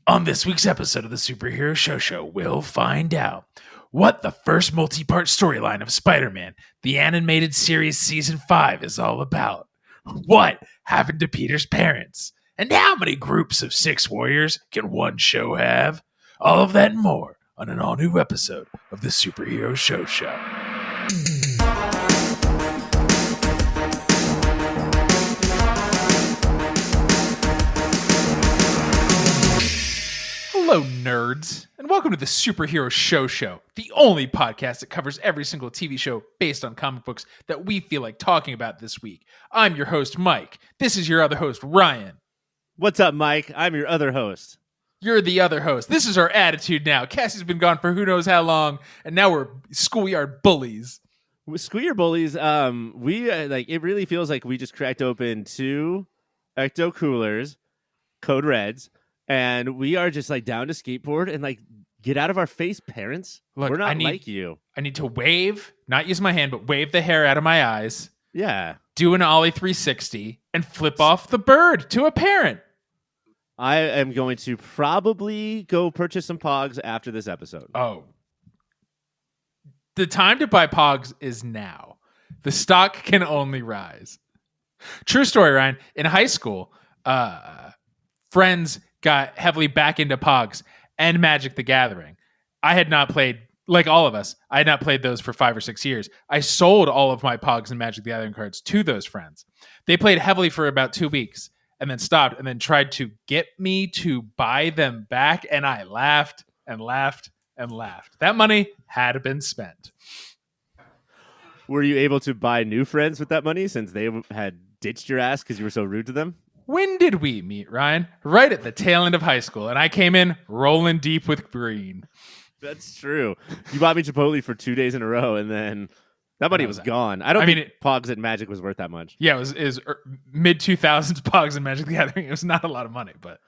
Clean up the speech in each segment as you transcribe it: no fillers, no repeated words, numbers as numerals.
On this week's episode of the Superhero Show, we'll find out what the first multi-part storyline of Spider-Man, the animated series Season 5 is all about. What happened to Peter's parents? And how many groups of 6 warriors can one show have? All of that and more on an all-new episode of the Superhero Show. Hello, nerds, and welcome to the Superhero Show, the only podcast that covers every single TV show based on comic books that we feel like talking about this week. I'm your host, Mike. This is your other host, Ryan. What's up, Mike? I'm your other host. You're the other host. This is our attitude now. Cassie's been gone for who knows how long, and now we're schoolyard bullies. With schoolyard bullies, it really feels like we just cracked open 2 Ecto Coolers, Code Reds, and we are just like down to skateboard and like get out of our face, parents. Look, we're not like you. I need to wave, not use my hand, but wave the hair out of my eyes. Yeah. Do an Ollie 360 and flip off the bird to a parent. I am going to probably go purchase some Pogs after this episode. Oh. The time to buy Pogs is now. The stock can only rise. True story, Ryan. In high school, friends got heavily back into Pogs and Magic the Gathering. I had not played, like all of us, I had not played those for 5 or 6 years. I sold all of my Pogs and Magic the Gathering cards to those friends. They played heavily for about 2 weeks and then stopped and then tried to get me to buy them back. And I laughed and laughed and laughed. That money had been spent. Were you able to buy new friends with that money since they had ditched your ass because you were so rude to them? When did we meet, Ryan? Right at the tail end of high school, and I came in rolling deep with green. That's true. You bought me Chipotle for 2 days in a row, and then that money was gone. I think Pogs and Magic was worth that much. Yeah, it was mid-2000s Pogs and Magic the Gathering. It was not a lot of money, but...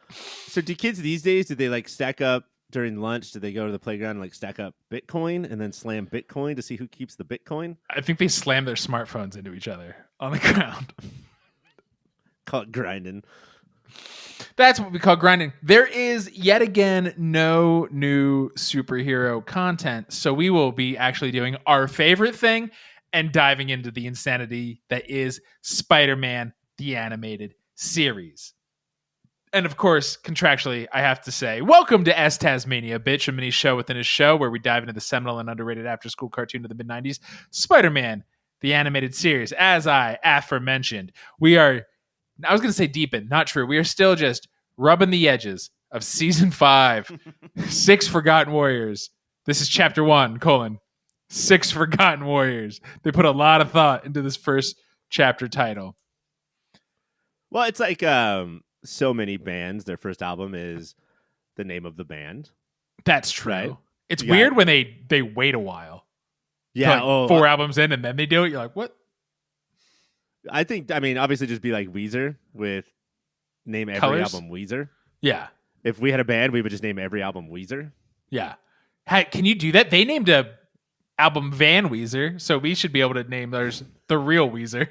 So do kids these days, do they like stack up during lunch? Do they go to the playground and like stack up Bitcoin and then slam Bitcoin to see who keeps the Bitcoin? I think they slam their smartphones into each other on the ground. Call it grinding. That's what we call grinding. There is yet again no new superhero content, so we will be actually doing our favorite thing and diving into the insanity that is Spider-Man, the animated series. And of course, contractually, I have to say, welcome to STAS Mania, bitch, a mini show within a show where we dive into the seminal and underrated after-school cartoon of the mid-90s, Spider-Man, the animated series. As I aforementioned, we are... I was going to say deepen, not true. We are still just rubbing the edges of Season 5, 6 Forgotten Warriors. This is Chapter 1, 6 Forgotten Warriors. They put a lot of thought into this first chapter title. Well, it's like so many bands, their first album is the name of the band. That's true. Right? It's weird when they wait a while. Yeah. Like 4 albums in and then they do it. You're like, what? I mean, obviously just be like Weezer with name every Colors? album Weezer. Yeah. If we had a band, we would just name every album Weezer. Yeah. Hey, can you do that? They named a album Van Weezer, so we should be able to name theirs the real Weezer.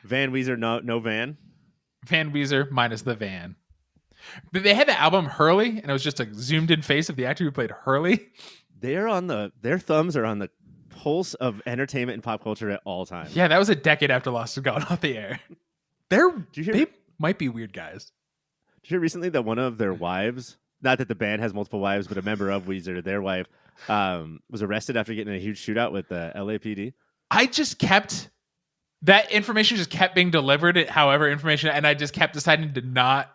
Van Weezer, no van. Van Weezer minus the van. But they had the album Hurley, and it was just a zoomed in face of the actor who played Hurley. Their thumbs are on the pulse of entertainment and pop culture at all times. Yeah, that was a decade after Lost had gone off the air. They might be weird guys. Did you hear recently that one of their wives, not that the band has multiple wives, but a member of Weezer, their wife, was arrested after getting in a huge shootout with the LAPD? That information just kept being delivered, however information, and I just kept deciding to not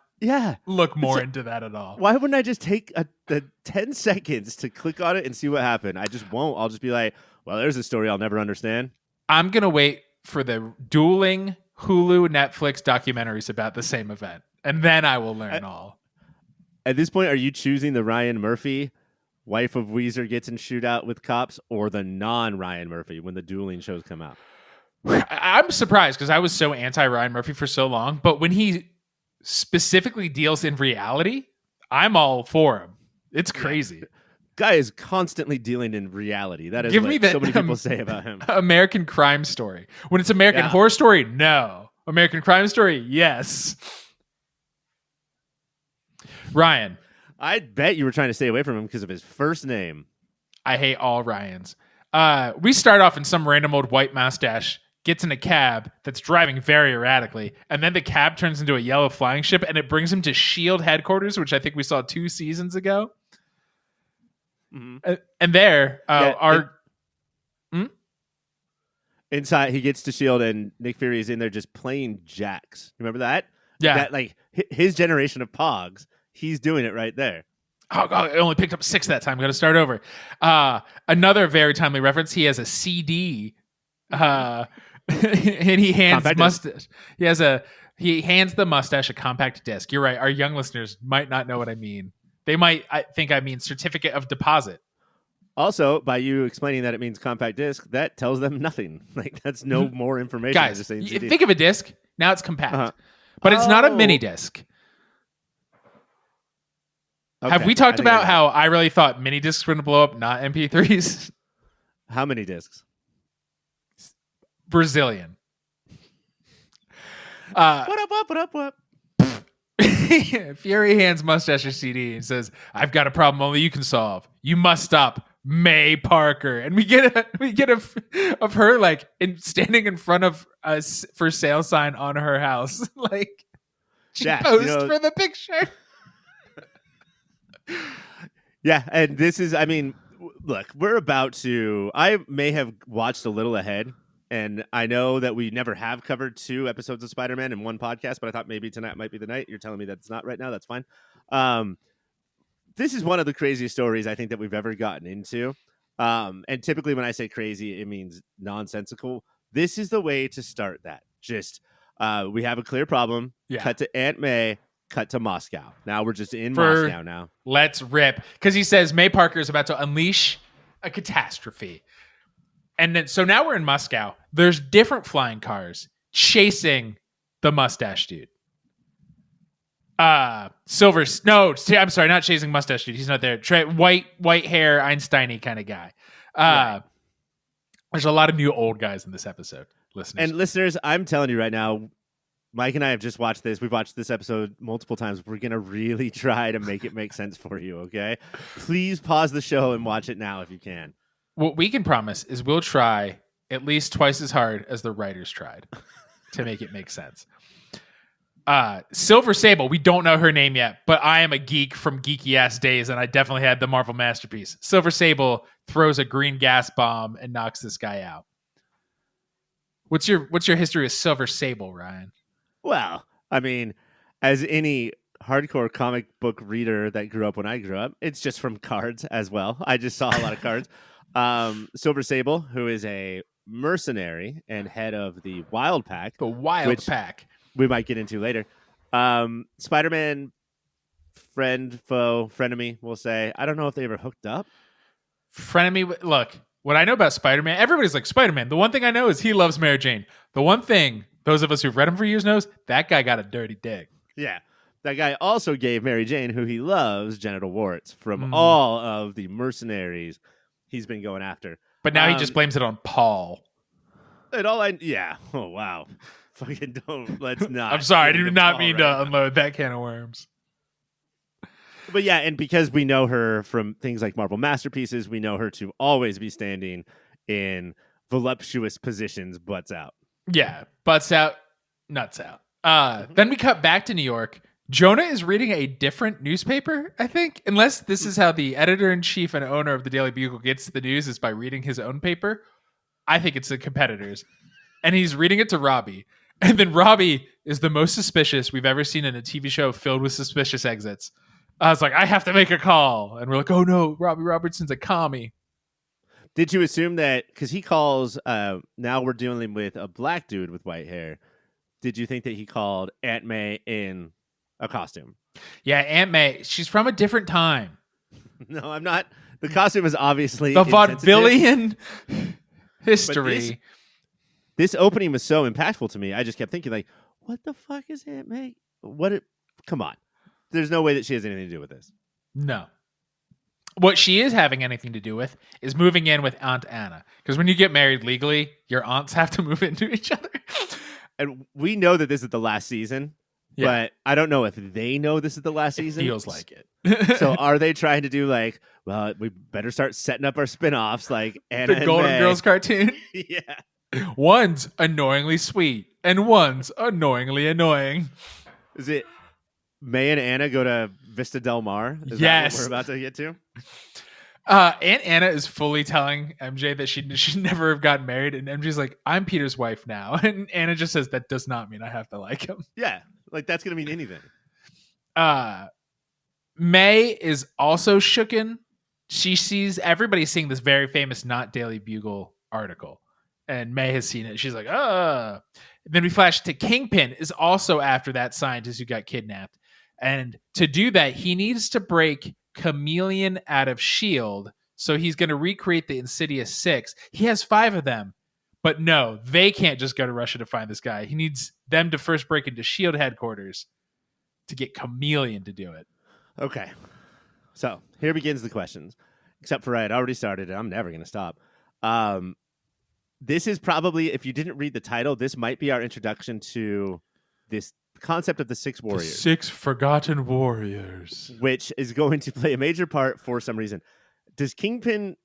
look more into that at all. Why wouldn't I just take the 10 seconds to click on it and see what happened? I just won't. I'll just be like, well, there's a story I'll never understand. I'm going to wait for the dueling Hulu Netflix documentaries about the same event, and then I will learn all. At this point, are you choosing the Ryan Murphy, wife of Weezer gets in shootout with cops, or the non-Ryan Murphy when the dueling shows come out? I'm surprised because I was so anti-Ryan Murphy for so long, but when he specifically deals in reality, I'm all for him. It's crazy. Guy is constantly dealing in reality. That is Give what me that, so many people say about him. American Crime Story. When it's American Horror Story, no. American Crime Story, yes. Ryan. I bet you were trying to stay away from him because of his first name. I hate all Ryans. We start off in some random old white mustache gets in a cab that's driving very erratically, and then the cab turns into a yellow flying ship, and it brings him to S.H.I.E.L.D. headquarters, which I think we saw 2 seasons ago. Mm-hmm. And there, inside, he gets to S.H.I.E.L.D. and Nick Fury is in there just playing jacks. Remember that? Yeah. That, like, his generation of Pogs, he's doing it right there. Oh, God, I only picked up 6 that time. I'm going to start over. Another very timely reference. He has a CD, and he hands mustache. He hands the mustache a compact disc. You're right. Our young listeners might not know what I mean. They might think I mean certificate of deposit. Also, by you explaining that it means compact disc, that tells them nothing. Like, that's no more information. Guys, think of a disc. Now it's compact. But it's not a mini disc. Okay. Have we talked about how I really thought mini discs were going to blow up, not MP3s? How many discs? Brazilian. What? Fury hands Mustache a CD and says, "I've got a problem only you can solve. You must stop May Parker." And we get of her like standing in front of a for sale sign on her house, like she posed for the picture. Yeah, and this is, I mean, look, we're about to. I may have watched a little ahead. And I know that we never have covered 2 episodes of Spider-Man in one podcast, but I thought maybe tonight might be the night. You're telling me that it's not right now. That's fine. This is one of the craziest stories I think that we've ever gotten into. And typically when I say crazy, it means nonsensical. This is the way to start that. Just we have a clear problem. Yeah. Cut to Aunt May. Cut to Moscow. Now we're just in Moscow now. Let's rip. Because he says May Parker is about to unleash a catastrophe. And then, so now we're in Moscow. There's different flying cars chasing the mustache dude. I'm sorry, not chasing mustache dude. He's not there. White hair, Einstein-y kind of guy. Right. There's a lot of new old guys in this episode, listeners. And listeners, I'm telling you right now, Mike and I have just watched this. We've watched this episode multiple times. We're going to really try to make it make sense for you, okay? Please pause the show and watch it now if you can. What we can promise is we'll try at least twice as hard as the writers tried to make it make sense. Silver Sable, we don't know her name yet, but I am a geek from geeky ass days, and I definitely had the Marvel Masterpiece. Silver Sable throws a green gas bomb and knocks this guy out. What's your history with Silver Sable, Ryan? Well, I mean, as any hardcore comic book reader that grew up when I grew up, it's just from cards as well. I just saw a lot of cards. Silver Sable, who is a mercenary and head of the Wild Pack. The Wild Pack. We might get into later. Spider-Man friend, foe, frenemy, we'll say. I don't know if they ever hooked up. Frenemy, look, what I know about Spider-Man, everybody's like, Spider-Man, the one thing I know is he loves Mary Jane. The one thing those of us who've read him for years knows, that guy got a dirty dick. Yeah. That guy also gave Mary Jane, who he loves, genital warts from all of the mercenaries he's been going after. But now he just blames it on Paul. Oh, wow. Fucking don't. Let's not. I'm sorry. I did not mean to unload that can of worms. But yeah, and because we know her from things like Marvel Masterpieces, we know her to always be standing in voluptuous positions, butts out. Yeah, butts out, nuts out. Then we cut back to New York. Jonah is reading a different newspaper, I think. Unless this is how the editor-in-chief and owner of the Daily Bugle gets the news, is by reading his own paper. I think it's the competitors. And he's reading it to Robbie. And then Robbie is the most suspicious we've ever seen in a TV show filled with suspicious exits. I was like, I have to make a call. And we're like, oh no, Robbie Robertson's a commie. Did you assume that, because he calls, now we're dealing with a black dude with white hair. Did you think that he called Aunt May in a costume? Yeah, Aunt May. She's from a different time. No, I'm not. The costume is obviously the vaudevillian history. This opening was so impactful to me. I just kept thinking, like, what the fuck is Aunt May? Come on. There's no way that she has anything to do with this. No. What she is having anything to do with is moving in with Aunt Anna. Because when you get married legally, your aunts have to move into each other. And we know that this is the last season. But I don't know if they know this is the last season. Feels like it. So are they trying to do like, well, we better start setting up our spin-offs like Anna the and Golden May. Girls cartoon? Yeah. One's annoyingly sweet and one's annoyingly annoying. Is it May and Anna go to Vista Del Mar? Is yes. that what we're about to get to? Aunt Anna is fully telling MJ that she should never have gotten married, and MJ's like, I'm Peter's wife now. And Anna just says, that does not mean I have to like him. Yeah, like that's going to mean anything. May is also shooken. She sees everybody seeing this very famous Not Daily Bugle article, and May has seen it. She's like, Then we flash to Kingpin is also after that scientist who got kidnapped. And to do that, he needs to break Chameleon out of S.H.I.E.L.D. So he's going to recreate the Insidious Six. He has 5 of them. But no, they can't just go to Russia to find this guy. He needs them to first break into S.H.I.E.L.D. headquarters to get Chameleon to do it. Okay. So here begins the questions. Except for I had already started it. I'm never going to stop. This is probably, if you didn't read the title, this might be our introduction to this concept of the 6 warriors. The 6 forgotten warriors. Which is going to play a major part for some reason. Does Kingpin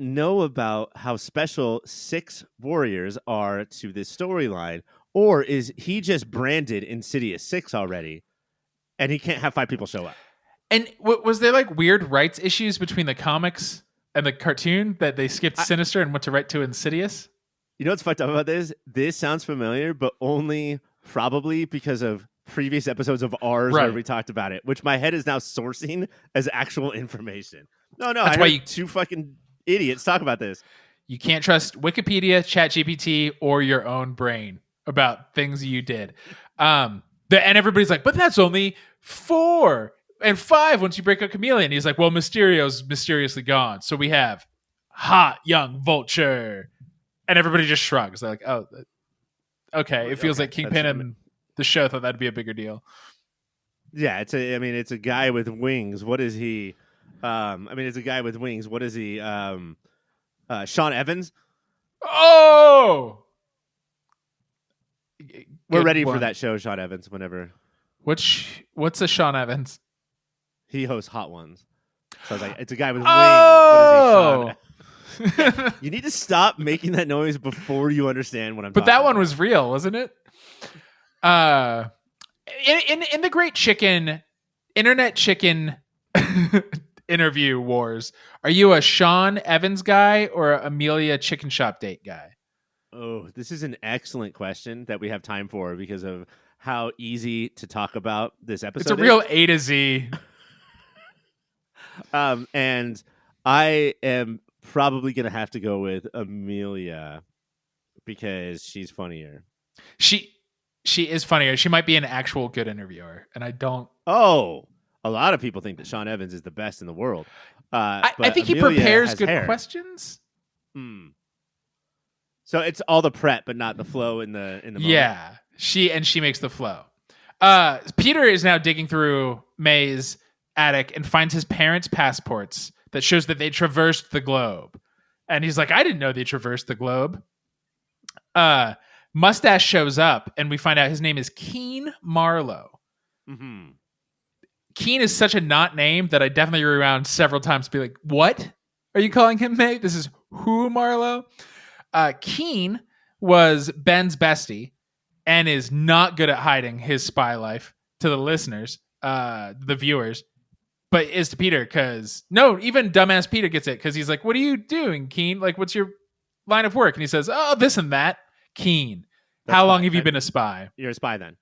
know about how special 6 warriors are to this storyline? Or is he just branded Insidious 6 already and he can't have 5 people show up? And was there like weird rights issues between the comics and the cartoon that they skipped Sinister and went to right to Insidious? You know what's fucked up about this? This sounds familiar, but only probably because of previous episodes of ours where we talked about it, which my head is now sourcing as actual information. No, that's I why heard 2 fucking idiots talk about this. You can't trust Wikipedia, ChatGPT, or your own brain about things you did. And everybody's like, but that's only 4 and 5 once you break up Chameleon. He's like, well, Mysterio's mysteriously gone. So we have hot young Vulture. And everybody just shrugs. They're like, oh, okay. It feels like Kingpin and the show thought that'd be a bigger deal. Yeah, it's a guy with wings. What is he? It's a guy with wings. What is he? Sean Evans? Oh! We're ready for that show, Sean Evans, whenever. What's a Sean Evans? He hosts Hot Ones. So I was like, it's a guy with wings. Oh! What is he, Sean? You need to stop making that noise before you understand what I'm talking about. But that one was real, wasn't it? In the Great Internet Chicken interview wars, are you a Sean Evans guy or a Amelia Chicken Shop Date guy? Oh, this is an excellent question that we have time for because of how easy to talk about this episode. It's a real A to Z. And I am probably going to have to go with Amelia because she's funnier. She is funnier. She might be an actual good interviewer, and I don't. Oh, a lot of people think that Sean Evans is the best in the world. I think Amelia he prepares good hair. questions. So it's all the prep, but not the flow in the moment. Yeah, she makes the flow. Peter is now digging through May's attic and finds his parents' passports that shows that they traversed the globe. And he's like, I didn't know they traversed the globe. Mustache shows up, and we find out his name is Keene Marlow. Mm-hmm. Keene is such a not name that I definitely rewound several times to be like, what are you calling him, May? This is who Marlow? Keene was Ben's bestie and is not good at hiding his spy life to the listeners, the viewers, but is to Peter because even dumbass Peter gets it because he's like, what are you doing, Keene? Like, what's your line of work? And he says, oh, this and that. Keene, how long have you been a spy? You're a spy then.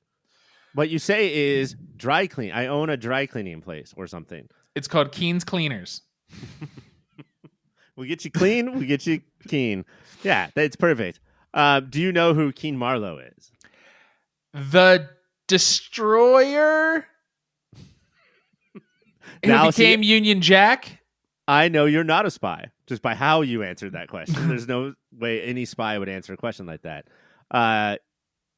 What you say is dry clean. I own a dry cleaning place or something. It's called Keene's Cleaners. We get you clean. We get you Keene. Yeah, that's perfect. Do you know who Keene Marlow is? The Destroyer who became Union Jack? I know you're not a spy just by how you answered that question. There's no way any spy would answer a question like that.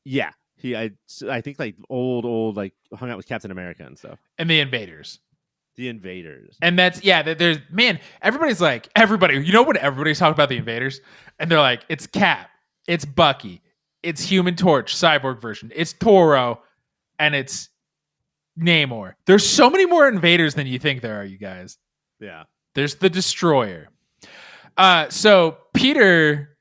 Yeah. I think like old, like hung out with Captain America and stuff. And the Invaders. The Invaders. And that's, there's, man, everybody's like, you know what everybody's talking about the Invaders? And they're like, it's Cap, it's Bucky, it's Human Torch, cyborg version, it's Toro, and it's Namor. There's so many more invaders than you think there are, you guys. Yeah. There's the Destroyer. So Peter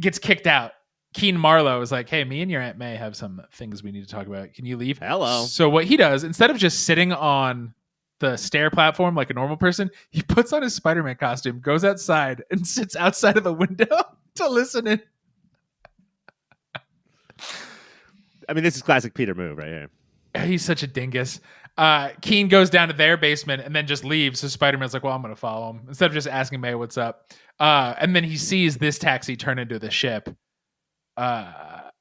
gets kicked out. Keene Marlow is like, hey, me and your Aunt May have some things we need to talk about. Can you leave? Hello. So what he does, instead of just sitting on the stair platform like a normal person, he puts on his Spider-Man costume, goes outside, and sits outside of the window to listen in. I mean, this is classic Peter move right here. He's such a dingus. Keene goes down to their basement and then just leaves. So Spider-Man's like, well, I'm going to follow him. Instead of just asking May what's up. And then he sees this taxi turn into the ship. And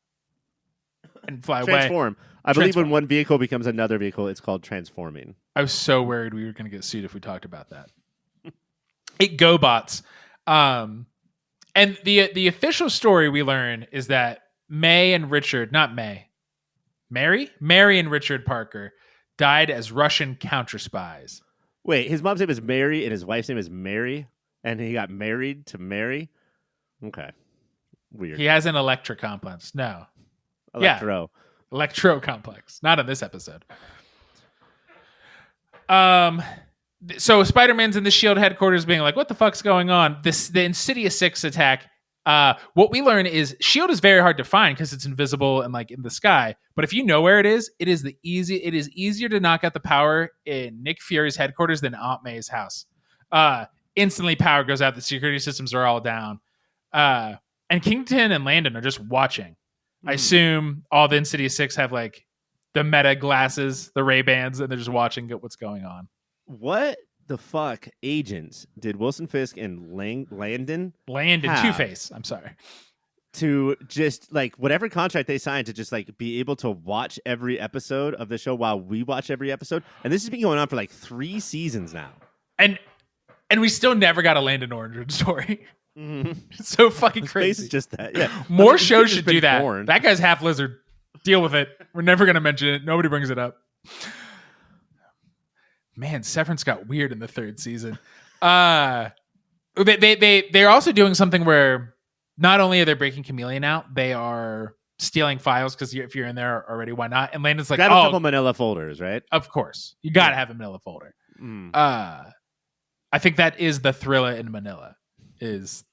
fly away. Transform. I believe when one vehicle becomes another vehicle, it's called transforming. I was so worried we were going to get sued if we talked about that. It GoBots. And the official story we learn is that Mary and Richard Parker died as Russian counter spies. Wait, his mom's name is Mary and his wife's name is Mary, and he got married to Mary? Okay. Weird. He has an Electra complex. No. Electro. Yeah. Electro complex. Not in this episode. So Spider-Man's in the SHIELD headquarters being like, what the fuck's going on? The Insidious Six attack. What we learn is SHIELD is very hard to find because it's invisible and like in the sky. But if you know where it is easier to knock out the power in Nick Fury's headquarters than Aunt May's house. Instantly power goes out. The security systems are all down. And Kingpin and Landon are just watching. I assume all the Insidious Six have like the meta glasses, the Ray-Bans, and they're just watching what's going on. What the fuck agents did Wilson Fisk and Landon Two-Face, I'm sorry, to just like whatever contract they signed to just like be able to watch every episode of the show while we watch every episode? And this has been going on for like 3 seasons now. And we still never got a Landon origin story. Mm-hmm. It's so fucking His crazy. face is just that. Yeah. More shows should do that. Born. That guy's half lizard. Deal with it. We're never going to mention it. Nobody brings it up. Man, Severance got weird in the 3rd season. They're also doing something where not only are they breaking Chameleon out, they are stealing files because if you're in there already, why not? And Landon's like, got a couple manila folders, right? Of course. You got to have a manila folder. I think that is the thriller in Manila. Is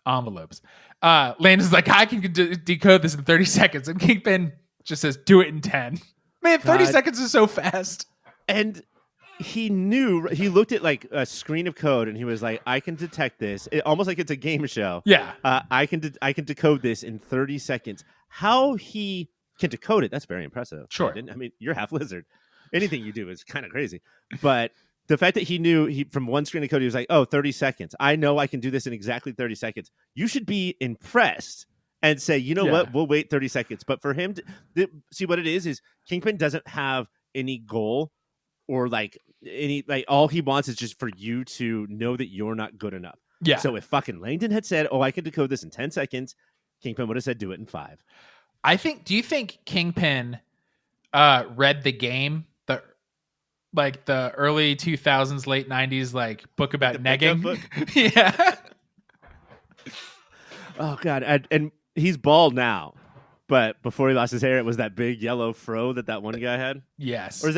envelopes. Landon's like, I can decode this in 30 seconds. And Kingpin just says, do it in 10. Man, 30 seconds is so fast. And he looked at like a screen of code and he was like, I can detect this. Almost like it's a game show. Yeah. I can decode this in 30 seconds. How he can decode it, that's very impressive. Sure. I mean, you're half lizard. Anything you do is kind of crazy. But the fact that he knew from one screen of code, he was like, oh, 30 seconds. I know I can do this in exactly 30 seconds. You should be impressed and say, you know what? We'll wait 30 seconds. But for him to see what it is Kingpin doesn't have any goal or all he wants is just for you to know that you're not good enough. Yeah. So if fucking Langdon had said, oh, I can decode this in 10 seconds, Kingpin would have said, do it in 5. Do you think Kingpin read the game? The early 2000s, late 90s, like book about negging. Book? Yeah. Oh God. And he's bald now, but before he lost his hair, it was that big yellow fro that one guy had. Yes. Or is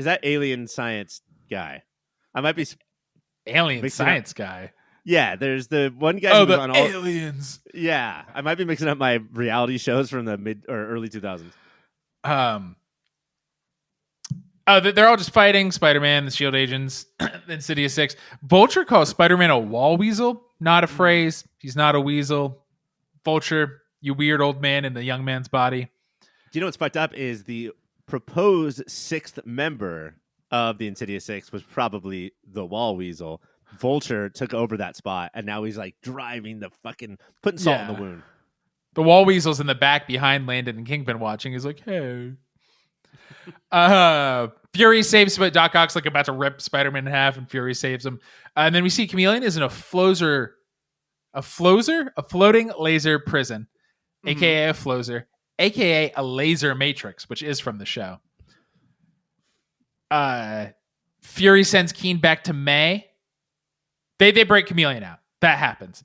that alien science guy? I might be alien science guy. Yeah. There's the one guy. Oh, the on aliens. Yeah. I might be mixing up my reality shows from the mid or early 2000s. They're all just fighting Spider-Man, the SHIELD agents, the Insidious Six. Vulture calls Spider-Man a wall weasel. Not a phrase. He's not a weasel. Vulture, you weird old man in the young man's body. Do you know what's fucked up is the proposed 6th member of the Insidious Six was probably the wall weasel. Vulture took over that spot, and now he's like driving the fucking putting salt in the wound. The wall weasel's in the back behind Landon and Kingpin watching. He's like, hey. Fury saves, but Doc Ock's like about to rip Spider-Man in half, and Fury saves him. And then we see Chameleon is in a floating laser prison, aka a flozer, aka a laser matrix, which is from the show. Fury sends Keene back to May. They break Chameleon out. That happens.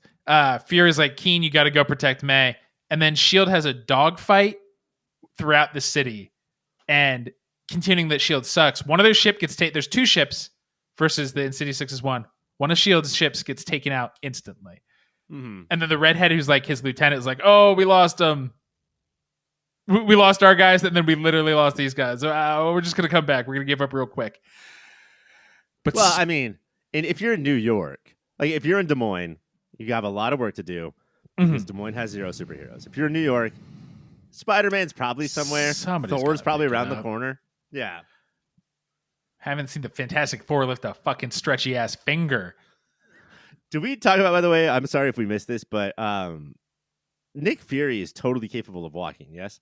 Fury's like, Keene, you got to go protect May. And then SHIELD has a dogfight throughout the city. and continuing that S.H.I.E.L.D. sucks. One of their ship gets taken. There's 2 ships versus the Insidious Six is one. One of S.H.I.E.L.D.'s ships gets taken out instantly. Mm-hmm. And then the redhead, who's like his lieutenant, is like, "Oh, we lost we lost our guys, and then we literally lost these guys. We're just gonna come back. We're gonna give up real quick." But well, I mean, and if you're in New York, like if you're in Des Moines, you have a lot of work to do because Des Moines has 0 superheroes. If you're in New York, Spider-Man's probably somewhere. Thor's probably around the corner. Yeah. Haven't seen the Fantastic Four lift a fucking stretchy ass finger. Do we talk about, by the way, I'm sorry if we missed this, but Nick Fury is totally capable of walking, yes?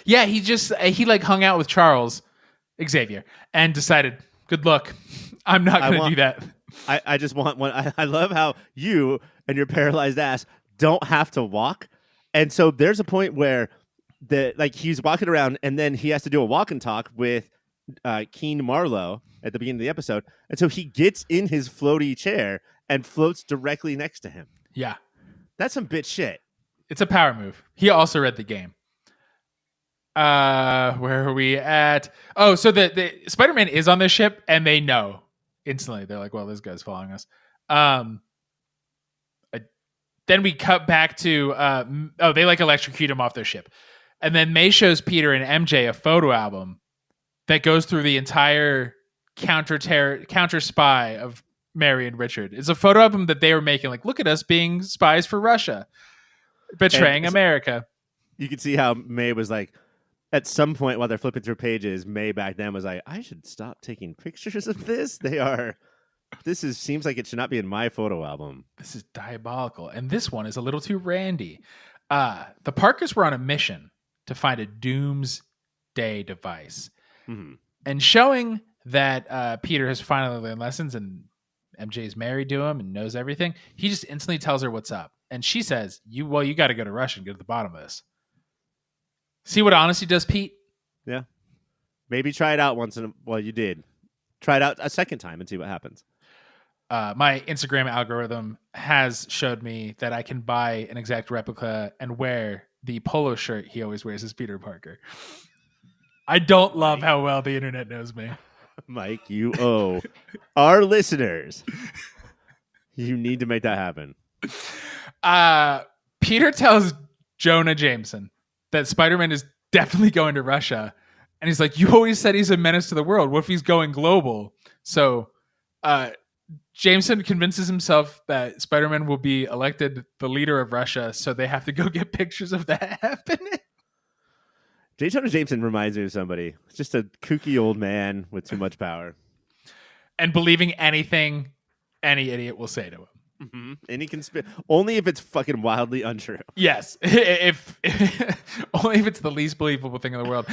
Yeah, he like hung out with Charles Xavier and decided, good luck. I'm not going to do that. I just want one. I love how you and your paralyzed ass don't have to walk. And so there's a point where he's walking around and then he has to do a walk and talk with Keene Marlow at the beginning of the episode. And so he gets in his floaty chair and floats directly next to him. Yeah. That's some bitch shit. It's a power move. He also read the game. Where are we at? Oh, so the Spider-Man is on this ship and they know instantly. They're like, well, this guy's following us. Then we cut back to, they like electrocute him off their ship. And then May shows Peter and MJ a photo album that goes through the entire counter spy of Mary and Richard. It's a photo album that they were making. Like, look at us being spies for Russia, betraying America. You can see how May was like, at some point while they're flipping through pages, May back then was like, I should stop taking pictures of this. Seems like it should not be in my photo album. This is diabolical. And this one is a little too randy. The Parkers were on a mission to find a doomsday device. Mm-hmm. And showing that Peter has finally learned lessons and MJ is married to him and knows everything, he just instantly tells her what's up. And she says, you got to go to Russia and get to the bottom of this. See what honesty does, Pete? Yeah. Maybe try it out you did. Try it out a second time and see what happens. My Instagram algorithm has showed me that I can buy an exact replica and wear the polo shirt he always wears as Peter Parker. I don't love how well the internet knows me. Mike, you owe our listeners. You need to make that happen. Peter tells Jonah Jameson that Spider-Man is definitely going to Russia. And he's like, you always said he's a menace to the world. What if he's going global? So Jameson convinces himself that Spider-Man will be elected the leader of Russia. So they have to go get pictures of that happening. J. Jonah Jameson reminds me of somebody. It's just a kooky old man with too much power. And believing anything any idiot will say to him. Mm-hmm. Any only if it's fucking wildly untrue. Yes, if only if it's the least believable thing in the world.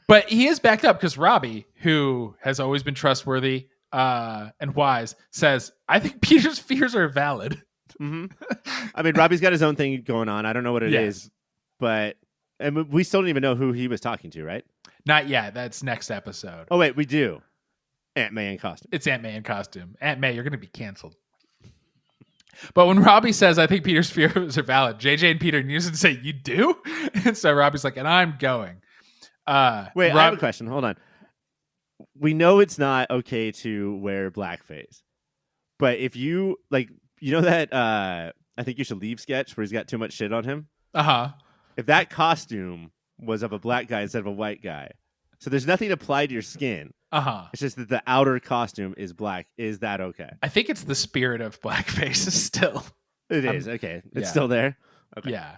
But he is backed up because Robbie, who has always been trustworthy and wise, says, "I think Peter's fears are valid." Mm-hmm. I mean, Robbie's got his own thing going on. I don't know what it is, but we still don't even know who he was talking to, right? Not yet. That's next episode. Oh wait, we do. Aunt May in costume. It's Aunt May in costume. Aunt May, you're going to be canceled. But when Robbie says, I think Peter's fears are valid, JJ and Peter use it to say, you do? And so Robbie's like, and I'm going. Wait, I have a question. Hold on. We know it's not okay to wear blackface. But if you, that I think you should leave sketch where he's got too much shit on him? Uh-huh. If that costume was of a black guy instead of a white guy, so there's nothing applied to your skin. Uh-huh. It's just that the outer costume is black. Is that okay? I think it's the spirit of blackface still. It is. Okay. It's still there? Okay. Yeah.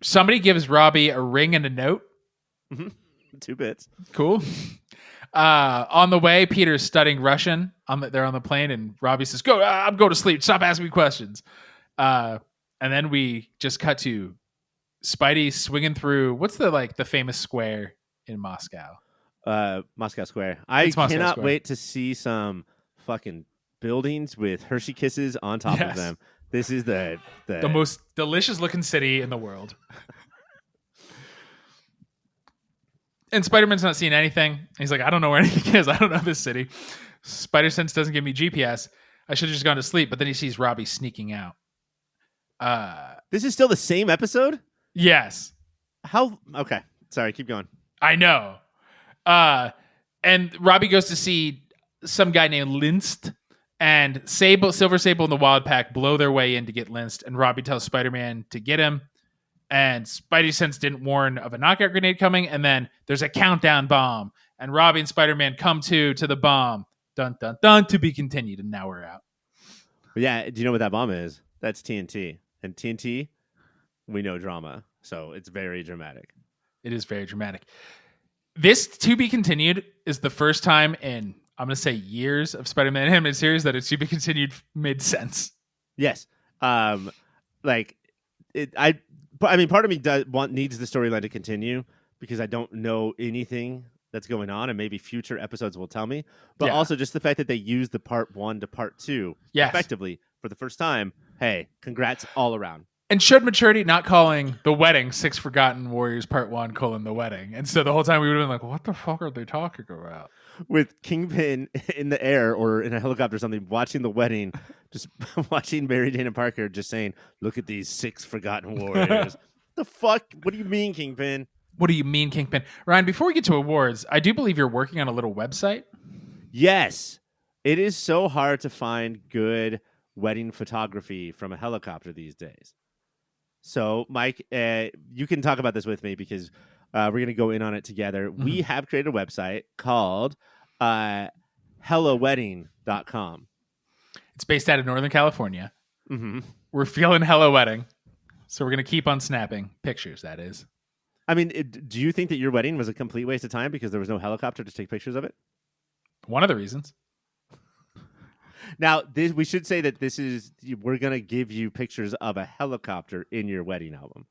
Somebody gives Robbie a ring and a note. Mm-hmm. 2 bits. Cool. On the way, Peter's studying Russian. They're on the plane, and Robbie says, "Go! I'm going to sleep. Stop asking me questions." And then we just cut to Spidey swinging through. What's the famous square in Moscow? Moscow Square. I cannot wait to see some fucking buildings with Hershey Kisses on top of them. This is the most delicious looking city in the world. And Spider-Man's not seeing anything. He's like, I don't know where anything is. I don't know this city. Spider-Sense doesn't give me GPS. I should have just gone to sleep. But then he sees Robbie sneaking out. This is still the same episode? Yes. How? Okay. Sorry, keep going. I know. And Robbie goes to see some guy named Linst, and Silver Sable and the Wild Pack blow their way in to get Linst, and Robbie tells Spider-Man to get him. And Spidey sense didn't warn of a knockout grenade coming, and then there's a countdown bomb, and Robbie and Spider-Man come to the bomb. Dun dun dun, to be continued, and now we're out. But yeah, do you know what that bomb is? That's TNT, and TNT, we know drama, so it's very dramatic. It is very dramatic. This to be continued is the first time in, I'm going to say, years of Spider-Man animated series that it's to be continued made sense. Yes. I mean, part of me needs the storyline to continue because I don't know anything that's going on, and maybe future episodes will tell me. But also just the fact that they used the part 1 to part 2 effectively for the first time. Hey, congrats all around. And showed maturity, not calling the wedding 6 Forgotten Warriors Part 1, the wedding. And so the whole time we would have been like, what the fuck are they talking about? With Kingpin in the air or in a helicopter or something, watching the wedding, just watching Mary Jane and Parker just saying, look at these 6 Forgotten Warriors. The fuck? What do you mean, Kingpin? What do you mean, Kingpin? Ryan, before we get to awards, I do believe you're working on a little website. Yes. It is so hard to find good wedding photography from a helicopter these days. So, Mike, you can talk about this with me because we're going to go in on it together. Mm-hmm. We have created a website called HelloWedding.com. It's based out of Northern California. Mm-hmm. We're feeling Hello Wedding. So we're going to keep on snapping pictures, that is. I mean, do you think that your wedding was a complete waste of time because there was no helicopter to take pictures of it? One of the reasons. Now, we should say that we're going to give you pictures of a helicopter in your wedding album.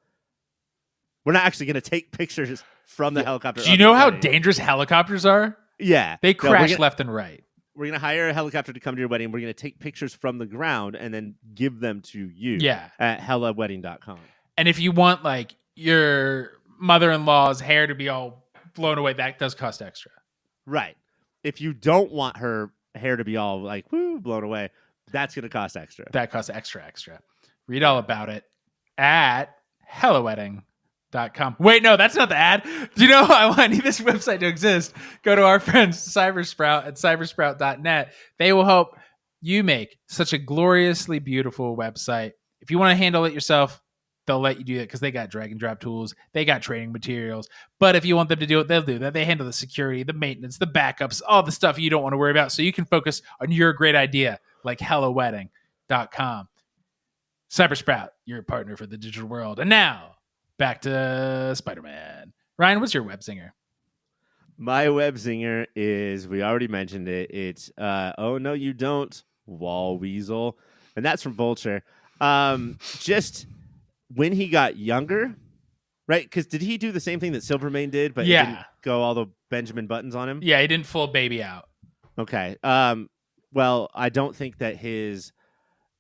We're not actually going to take pictures from the helicopter. Do you know how dangerous helicopters are? Yeah. They crash left and right. We're going to hire a helicopter to come to your wedding. We're going to take pictures from the ground and then give them to you at HelloWedding.com. And if you want like your mother-in-law's hair to be all blown away, that does cost extra. Right. If you don't want her hair to be all like blown away, that's going to cost extra. That costs extra. Read all about it at HelloWedding.com. Wait, no, that's not the ad. Do you know I need this website to exist? Go to our friends Cybersprout at cybersprout.net. They will help you make such a gloriously beautiful website. If you want to handle it yourself, they'll let you do that because they got drag and drop tools. They got training materials. But if you want them to do it, they'll do that. They handle the security, the maintenance, the backups, all the stuff you don't want to worry about. So you can focus on your great idea like HelloWedding.com. Cybersprout, your partner for the digital world. And now back to Spider-Man. Ryan, what's your web singer? My web singer is, we already mentioned it. It's Oh No You Don't, Wall Weasel. And that's from Vulture. Just when he got younger, right? Because did he do the same thing that Silvermane did, but he didn't go all the Benjamin Buttons on him? Yeah, he didn't full baby out. Okay. Well, I don't think that his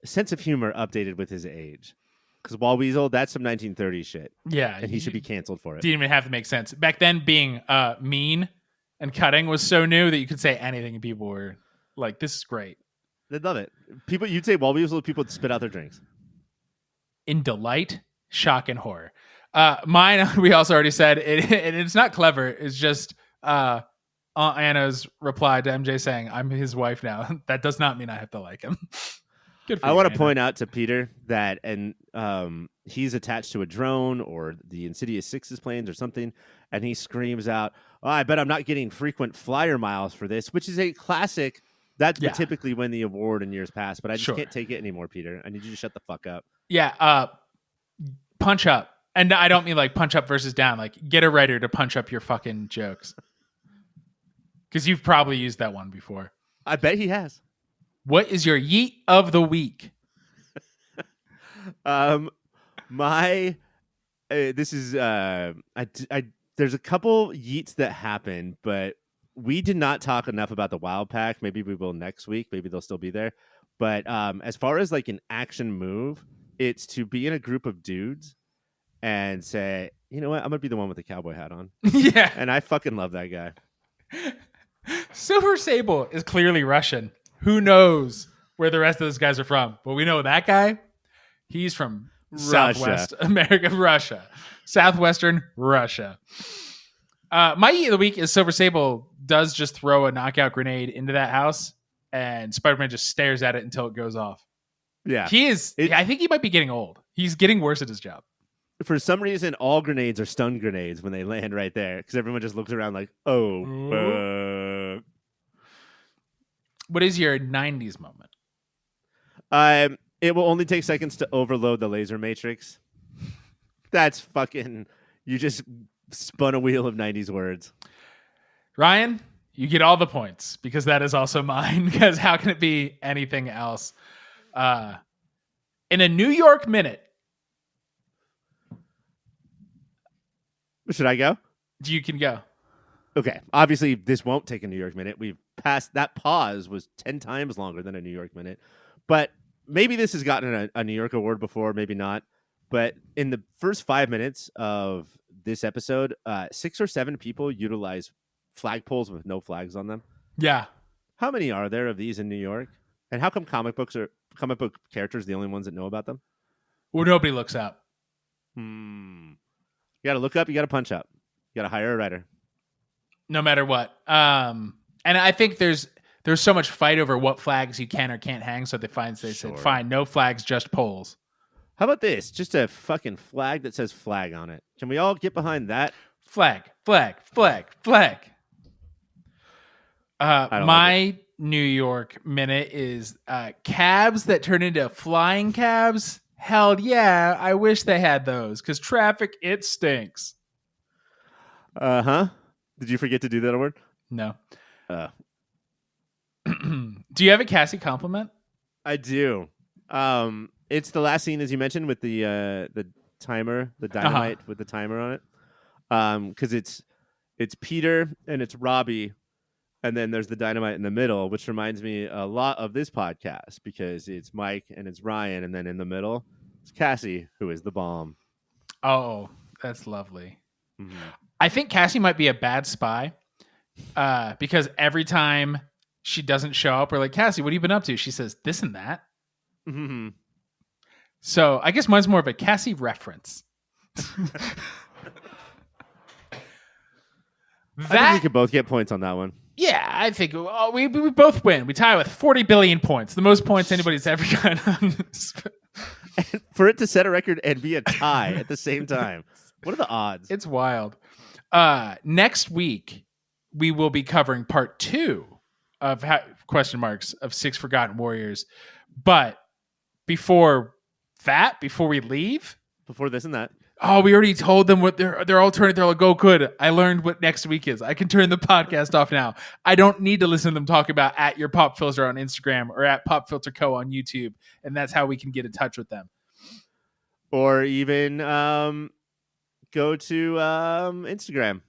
sense of humor updated with his age. Because Wall Weasel, that's some 1930s shit. Yeah. And he should be canceled for it. Didn't even have to make sense. Back then, being mean and cutting was so new that you could say anything and people were like, this is great. They'd love it. You'd say Wall Weasel, people would spit out their drinks. In delight, shock, and horror. Mine, we also already said, it's not clever. It's just Aunt Anna's reply to MJ saying, I'm his wife now. That does not mean I have to like him. I want to point out to Peter that he's attached to a drone or the Insidious Six's planes or something, and he screams out, "Oh, I bet I'm not getting frequent flyer miles for this," which is a classic. That's typically win the award in years past, but I just can't take it anymore, Peter. I need you to shut the fuck up. Yeah, punch up. And I don't mean like punch up versus down. Like get a writer to punch up your fucking jokes. Because you've probably used that one before. I bet he has. What is your yeet of the week? This is there's a couple yeets that happen, but we did not talk enough about the Wild Pack. Maybe we will next week. Maybe they'll still be there. But as far as like an action move, it's to be in a group of dudes and say, you know what, I'm gonna be the one with the cowboy hat on. Yeah, and I fucking love that guy. Silver Sable is clearly Russian. Who knows where the rest of those guys are from? But we know that guy, he's from Southwest America, Russia. Southwestern Russia. My eat of the week is Silver Sable does just throw a knockout grenade into that house, and Spider-Man just stares at it until it goes off. Yeah. He is. I think he might be getting old. He's getting worse at his job. For some reason, all grenades are stun grenades when they land right there because everyone just looks around like, oh. What is your 90s moment? It will only take seconds to overload the laser matrix. That's fucking... You just spun a wheel of 90s words. Ryan, you get all the points because that is also mine. Because how can it be anything else? In a New York minute. Should I go? You can go. Okay. Obviously, this won't take a New York minute. We've passed... That pause was 10 times longer than a New York minute. But maybe this has gotten a New York award before, maybe not. But in the first 5 minutes of this episode, 6 or 7 people utilize flagpoles with no flags on them. Yeah. How many are there of these in New York? And how come comic book characters the only ones that know about them? Well, nobody looks up. You got to look up. You got to punch up. You got to hire a writer. No matter what. And I think there's so much fight over what flags you can or can't hang. So they said, fine, no flags, just poles. How about this? Just a fucking flag that says flag on it. Can we all get behind that? Flag. My New York minute is cabs that turn into flying cabs. Hell yeah, I wish they had those because traffic, it stinks. Uh-huh. Did you forget to do that award? No. Do you have a Cassie compliment? I do. It's the last scene, as you mentioned, with the timer, the dynamite with the timer on it. Because it's Peter and it's Robbie, and then there's the dynamite in the middle, which reminds me a lot of this podcast because it's Mike and it's Ryan, and then in the middle it's Cassie, who is the bomb. Oh, that's lovely. Mm-hmm. I think Cassie might be a bad spy because every time she doesn't show up, we're like, Cassie, what have you been up to? She says this and that. Mm-hmm. So I guess mine's more of a Cassie reference. I think we could both get points on that one. Yeah, I think we both win. We tie with 40 billion points, the most points anybody's ever gotten on this. And for it to set a record and be a tie at the same time. What are the odds? It's wild. Next week, we will be covering part 2 of of 6 Forgotten Warriors. But before we leave, before this and that, we already told them what their alternate. They're like, "Oh, good! I learned what next week is. I can turn the podcast off now. I don't need to listen to them talk about at your Pop Filter on Instagram or at Pop Filter Co on YouTube." And that's how we can get in touch with them. Or even go to Instagram.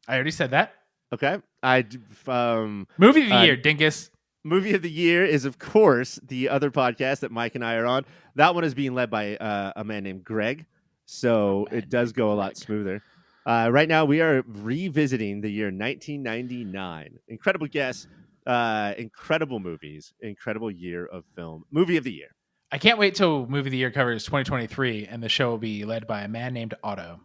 I already said that. Okay. Movie of the year, dingus. Movie of the year is, of course, the other podcast that Mike and I are on. That one is being led by a man named Greg, so it does go a lot smoother. Right now, we are revisiting the year 1999. Incredible guests, incredible movies, incredible year of film. Movie of the year. I can't wait till Movie of the Year covers 2023, and the show will be led by a man named Otto.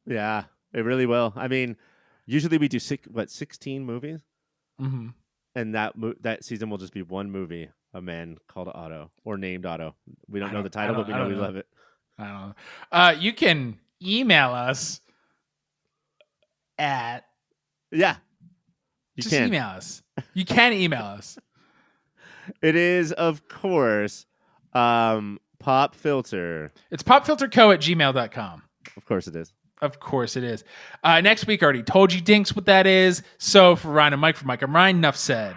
Yeah, it really will. I mean, usually we do 16 movies? Mm-hmm. And that season will just be one movie, a man called Otto, or named Otto. We don't know the title, but we know we love it. I don't know. You can email us at... Yeah. You can email us. You can email us. It is, of course, Pop Filter. It's popfilterco@gmail.com. Of course it is. Of course it is. Next week, I already told you, Dinks, what that is. So for Ryan and Mike, I'm Ryan. Enough said.